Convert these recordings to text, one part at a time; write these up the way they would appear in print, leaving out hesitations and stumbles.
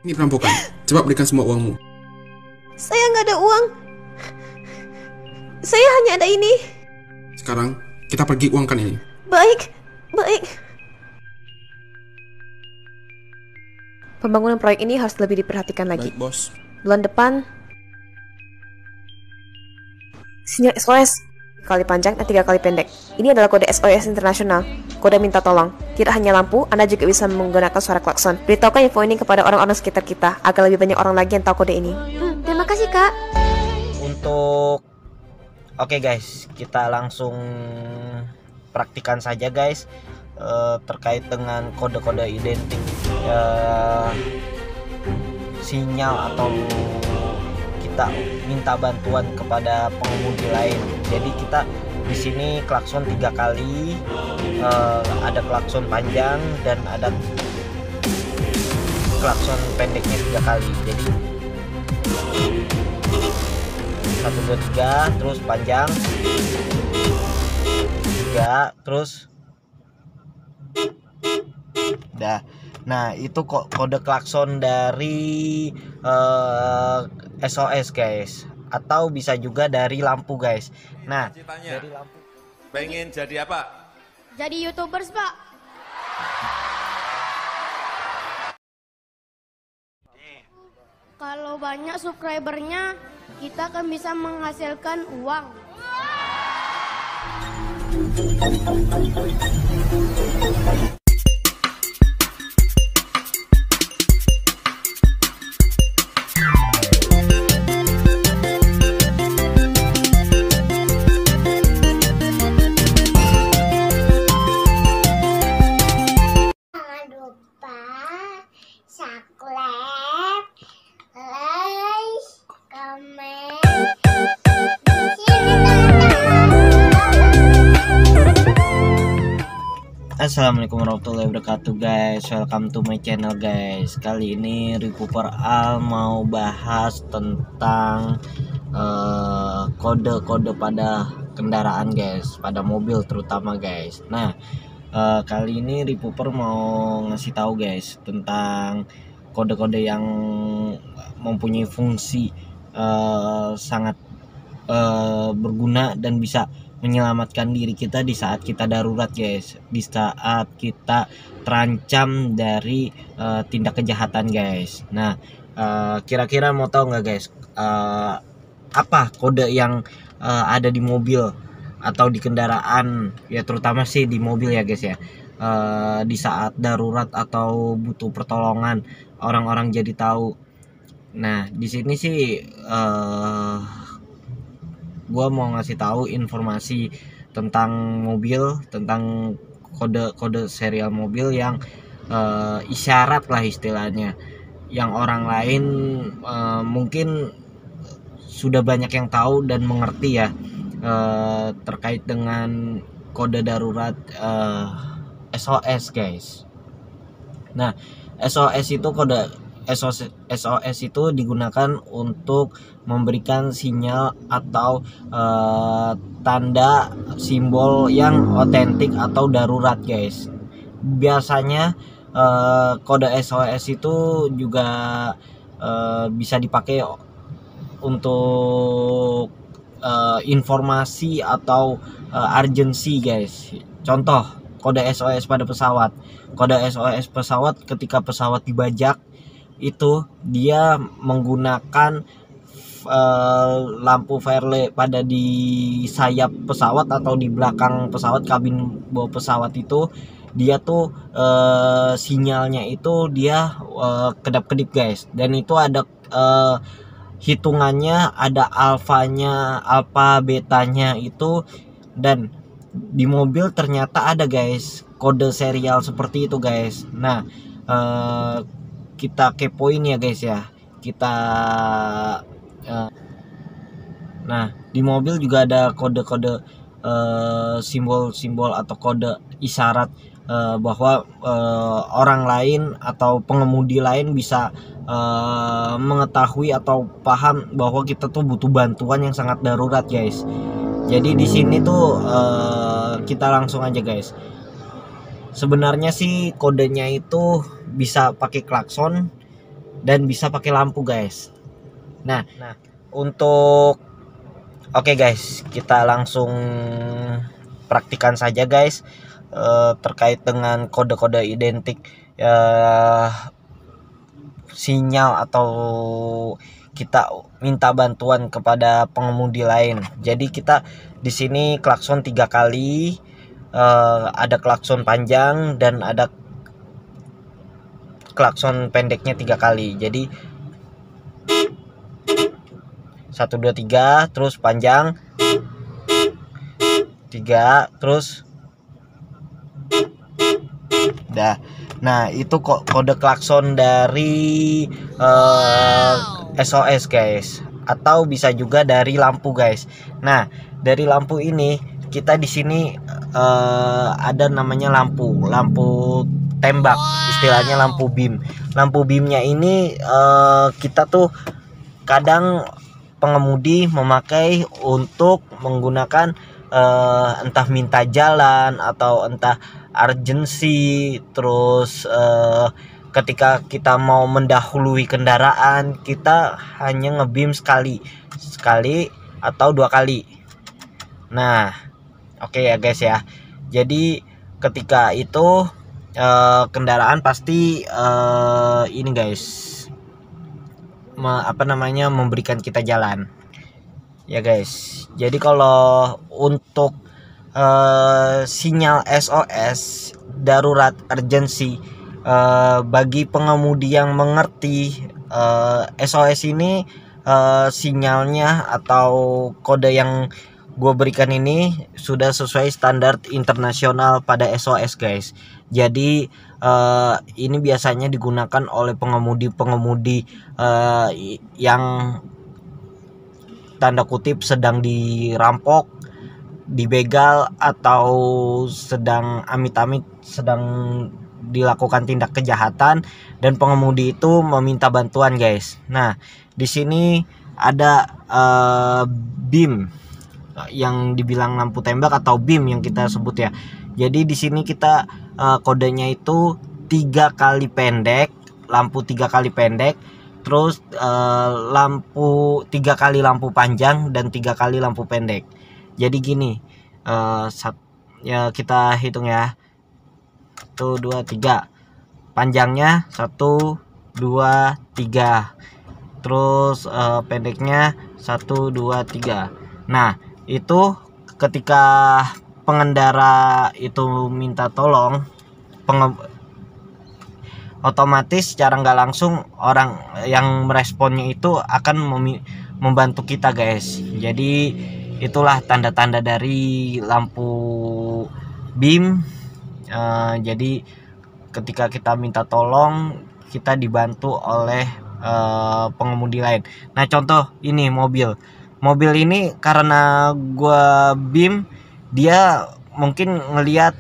Ini perampokan. Coba berikan semua uangmu. Saya nggak ada uang. Saya hanya ada ini. Sekarang kita pergi uangkan ini. Baik, baik. Pembangunan proyek ini harus lebih diperhatikan lagi. Baik, bos. Bulan depan, sinyal SOS 3 kali panjang dan 3 kali pendek. Ini adalah kode SOS internasional. Kode minta tolong. Tidak hanya lampu, Anda juga bisa menggunakan suara klakson. Beritahukan info ini kepada orang-orang sekitar kita, agar lebih banyak orang lagi yang tahu kode ini. Terima kasih, Kak. Oke guys, kita langsung praktikan saja guys, terkait dengan kode-kode identik sinyal atau kita minta bantuan kepada pengemudi lain. Jadi kita di sini klakson 3 kali, ada klakson panjang dan ada klakson pendeknya 3 kali. Jadi 1, 2, 3, terus panjang 3, terus dah. Nah itu kok kode klakson dari SOS guys, atau bisa juga dari lampu guys. Nah dari lampu. Pengen jadi apa? Jadi YouTubers, Pak. Kalau banyak subscribernya, kita kan bisa menghasilkan uang. Jangan lupa subscribe, like, komen, Assalamualaikum warahmatullahi wabarakatuh guys. Welcome to my channel guys. Kali ini Ripuper Al mau bahas tentang kode-kode pada kendaraan guys, pada mobil terutama guys. Nah kali ini Ripuper mau ngasih tahu guys tentang kode-kode yang mempunyai fungsi sangat berguna dan bisa menyelamatkan diri kita di saat kita darurat guys, di saat kita terancam dari tindak kejahatan guys. Nah kira-kira mau tahu nggak guys apa kode yang ada di mobil atau di kendaraan, ya terutama sih di mobil ya guys ya, di saat darurat atau butuh pertolongan orang-orang jadi tahu. Nah di sini sih gua mau ngasih tahu informasi tentang mobil, tentang kode-kode serial mobil yang isyarat lah istilahnya, yang orang lain mungkin sudah banyak yang tahu dan mengerti ya, terkait dengan kode darurat SOS guys. Nah SOS itu SOS itu digunakan untuk memberikan sinyal atau tanda simbol yang otentik atau darurat guys. Biasanya kode SOS itu juga bisa dipakai untuk informasi atau urgency guys. Contoh kode SOS pada pesawat. Kode SOS pesawat ketika pesawat dibajak, itu dia menggunakan lampu firelay pada di sayap pesawat atau di belakang pesawat, kabin bawah pesawat itu dia tuh sinyalnya itu dia kedap-kedip guys, dan itu ada hitungannya, ada alfanya, alfa betanya itu, dan di mobil ternyata ada guys kode serial seperti itu guys. Nah kita kepoin ya guys ya, kita nah di mobil juga ada kode-kode simbol-simbol atau kode isyarat bahwa orang lain atau pengemudi lain bisa mengetahui atau paham bahwa kita tuh butuh bantuan yang sangat darurat guys. Jadi di sini tuh kita langsung aja guys. Sebenarnya sih kodenya itu bisa pakai klakson, dan bisa pakai lampu guys. Nah untuk oke guys, kita langsung praktikan saja guys terkait dengan kode-kode identik sinyal atau kita minta bantuan kepada pengemudi lain. Jadi kita di sini klakson 3 kali, ada klakson panjang dan ada klakson pendeknya 3 kali. Jadi 1 2 3 terus panjang 3 terus dah. Nah itu kok kode klakson dari SOS guys, atau bisa juga dari lampu guys. Nah dari lampu ini kita di sini ada namanya lampu tembak, istilahnya lampu beam. Lampu beamnya ini kita tuh kadang pengemudi memakai untuk menggunakan entah minta jalan atau entah urgency, terus ketika kita mau mendahului kendaraan kita hanya ngebeam sekali atau 2 kali. Nah oke ya guys ya, jadi ketika itu kendaraan pasti ini guys memberikan kita jalan ya guys. Jadi kalau untuk sinyal SOS darurat urgency, bagi pengemudi yang mengerti SOS ini sinyalnya atau kode yang gue berikan ini sudah sesuai standar internasional pada SOS guys. Jadi ini biasanya digunakan oleh pengemudi yang tanda kutip sedang dirampok, dibegal, atau sedang amit-amit sedang dilakukan tindak kejahatan dan pengemudi itu meminta bantuan guys. Nah di sini ada beam yang dibilang lampu tembak atau beam yang kita sebut ya. Jadi di sini kita kodenya itu 3 kali pendek, lampu 3 kali pendek, terus lampu 3 kali lampu panjang dan 3 kali lampu pendek. Jadi gini, ya kita hitung ya, 1 2 3, panjangnya 1 2 3, terus pendeknya 1 2 3. Nah itu ketika pengendara itu minta tolong, otomatis secara nggak langsung orang yang meresponnya itu akan membantu kita guys. Jadi itulah tanda-tanda dari lampu beam. Jadi ketika kita minta tolong kita dibantu oleh pengemudi lain. Nah contoh ini mobil ini karena gua beam, dia mungkin ngelihat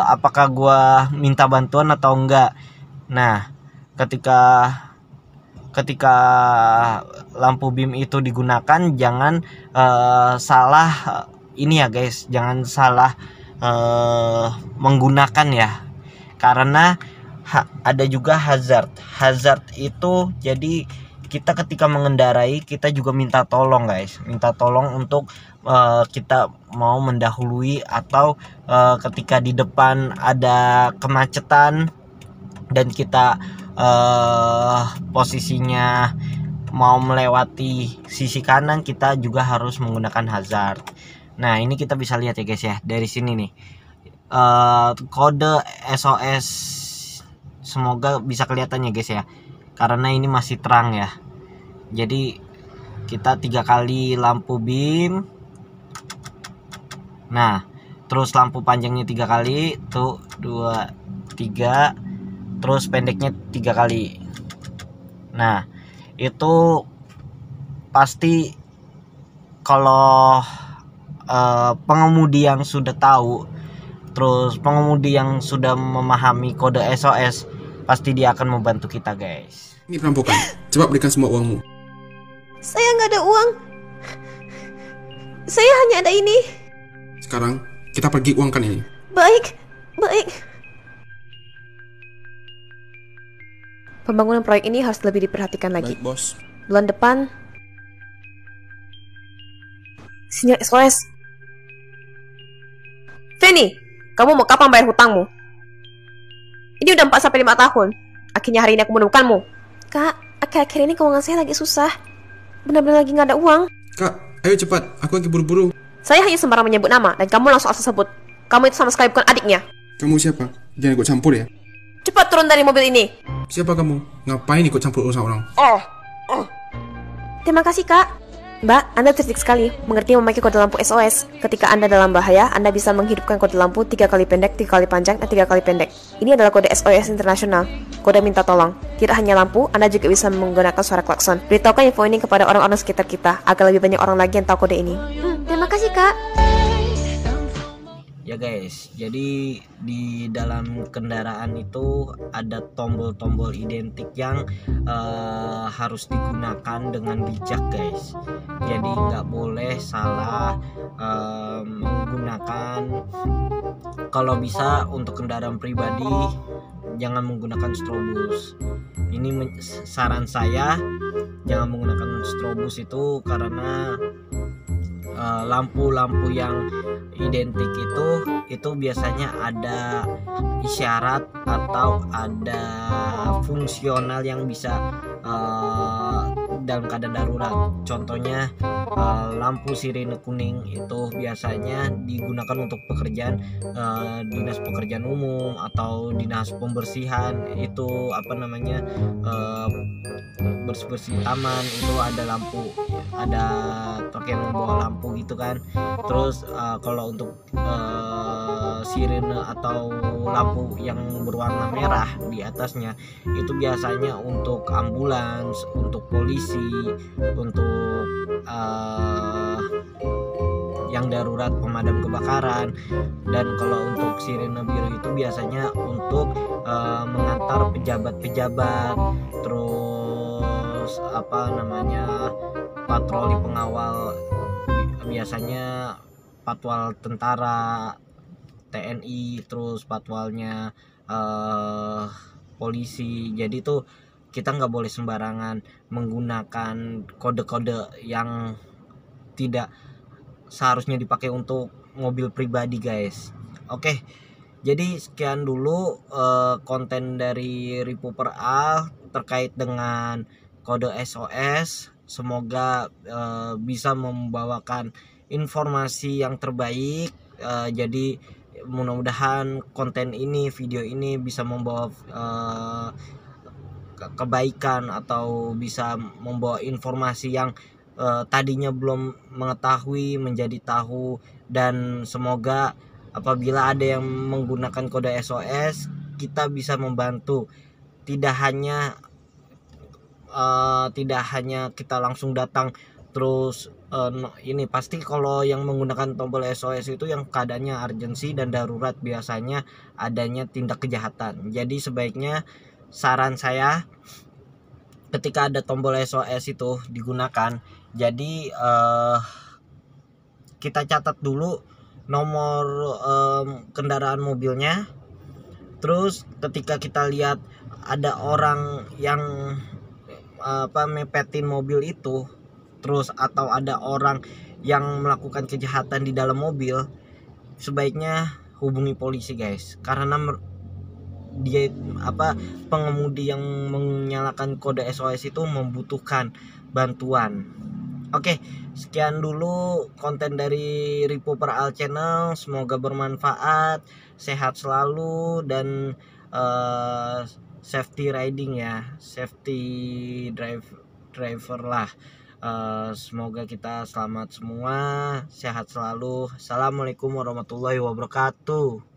apakah gua minta bantuan atau enggak. Nah ketika lampu beam itu digunakan jangan salah ini ya guys, jangan salah menggunakan ya, karena ada juga hazard itu. Jadi kita ketika mengendarai kita juga minta tolong guys, minta tolong untuk kita mau mendahului atau ketika di depan ada kemacetan dan kita posisinya mau melewati sisi kanan, kita juga harus menggunakan hazard. Nah ini kita bisa lihat ya guys ya, dari sini nih kode SOS, semoga bisa kelihatan ya guys ya, karena ini masih terang ya. Jadi kita 3 kali lampu beam, nah terus lampu panjangnya 3 kali, tuh 2 3, terus pendeknya 3 kali. Nah itu pasti kalau pengemudi yang sudah tahu, terus pengemudi yang sudah memahami kode SOS, pasti dia akan membantu kita guys. Ini perampokan. Coba berikan semua uangmu. Saya nggak ada uang. Saya hanya ada ini. Sekarang kita pergi uangkan ini. Baik. Pembangunan proyek ini harus lebih diperhatikan lagi. Baik, bos. Bulan depan... Sinyal SOS. Fanny, kamu mau kapan bayar hutangmu? Ini udah 4-5 tahun. Akhirnya hari ini aku menemukanmu. Kak, akhir-akhir ini keuangan saya lagi susah. Benar-benar lagi nggak ada uang. Kak, ayo cepat. Aku lagi buru-buru. Saya hanya sembarang menyebut nama, dan kamu langsung asal sebut. Kamu itu sama sekali bukan adiknya. Kamu siapa? Jangan ikut campur ya. Cepat turun dari mobil ini. Siapa kamu? Ngapain ikut campur urusan orang? Terima kasih, Kak. Mbak, Anda cerdik sekali mengerti memakai kode lampu SOS. Ketika Anda dalam bahaya, Anda bisa menghidupkan kode lampu 3 kali pendek, 3 kali panjang, dan 3 kali pendek. Ini adalah kode SOS internasional. Kode minta tolong. Tidak hanya lampu, Anda juga bisa menggunakan suara klakson. Beritahukan info ini kepada orang-orang sekitar kita, agar lebih banyak orang lagi yang tahu kode ini. Terima kasih, Kak. Ya guys, jadi di dalam kendaraan itu ada tombol-tombol identik yang harus digunakan dengan bijak guys. Jadi nggak boleh salah menggunakan. Kalau bisa untuk kendaraan pribadi jangan menggunakan strobus. Ini saran saya, jangan menggunakan strobus itu karena lampu-lampu yang identik itu biasanya ada isyarat atau ada fungsional yang bisa dalam keadaan darurat. Contohnya lampu sirine kuning itu biasanya digunakan untuk pekerjaan dinas pekerjaan umum atau dinas pembersihan, itu bersih-bersih taman, itu ada lampu, ada truk yang membawa lampu gitu kan. Terus kalau untuk sirine atau lampu yang berwarna merah di atasnya itu biasanya untuk ambulans, untuk polisi, untuk yang darurat pemadam kebakaran. Dan kalau untuk sirine biru itu biasanya untuk mengantar pejabat-pejabat, terus patroli pengawal, biasanya patwal tentara, TNI, terus patwalnya polisi. Jadi tuh kita nggak boleh sembarangan menggunakan kode-kode yang tidak seharusnya dipakai untuk mobil pribadi guys. Oke, jadi sekian dulu konten dari Ripuper Al terkait dengan kode SOS. Semoga bisa membawakan informasi yang terbaik. Jadi mudah-mudahan konten ini, video ini bisa membawa kebaikan atau bisa membawa informasi yang tadinya belum mengetahui menjadi tahu. Dan semoga apabila ada yang menggunakan kode SOS, kita bisa membantu. Tidak hanya kita langsung datang terus ini pasti kalau yang menggunakan tombol SOS itu yang keadaannya urgensi dan darurat, biasanya adanya tindak kejahatan. Jadi sebaiknya saran saya ketika ada tombol SOS itu digunakan, jadi kita catat dulu nomor kendaraan mobilnya. Terus ketika kita lihat ada orang yang mepetin mobil itu, terus atau ada orang yang melakukan kejahatan di dalam mobil, sebaiknya hubungi polisi guys, karena dia pengemudi yang menyalakan kode SOS itu membutuhkan bantuan. Oke, sekian dulu konten dari Ripuper Al Channel. Semoga bermanfaat, sehat selalu, dan safety riding ya, safety driver lah. Semoga kita selamat semua, sehat selalu. Assalamualaikum warahmatullahi wabarakatuh.